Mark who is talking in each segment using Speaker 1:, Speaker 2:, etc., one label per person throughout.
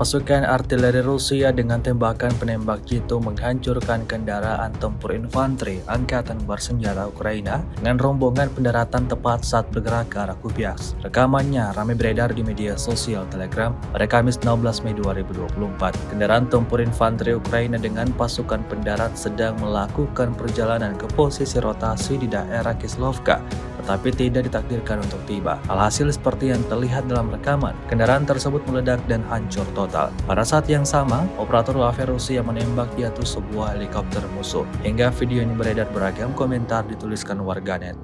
Speaker 1: Pasukan artileri Rusia dengan tembakan penembak jitu menghancurkan kendaraan tempur infanteri Angkatan Bersenjata Ukraina dengan rombongan pendaratan tepat saat bergerak ke arah Kupiansk. Rekamannya ramai beredar di media sosial Telegram pada Kamis 16 Mei 2024. Kendaraan tempur infanteri Ukraina dengan pasukan pendarat sedang melakukan perjalanan ke posisi rotasi di daerah Kislovka, tetapi tidak ditakdirkan untuk tiba. Alhasil seperti yang terlihat dalam rekaman, kendaraan tersebut meledak dan hancur total. Pada saat yang sama, operator UAV Rusia menembak jatuh sebuah helikopter musuh. Hingga video ini beredar, beragam komentar dituliskan warganet.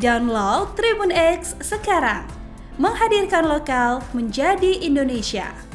Speaker 2: Download Tribun X sekarang, menghadirkan lokal menjadi Indonesia.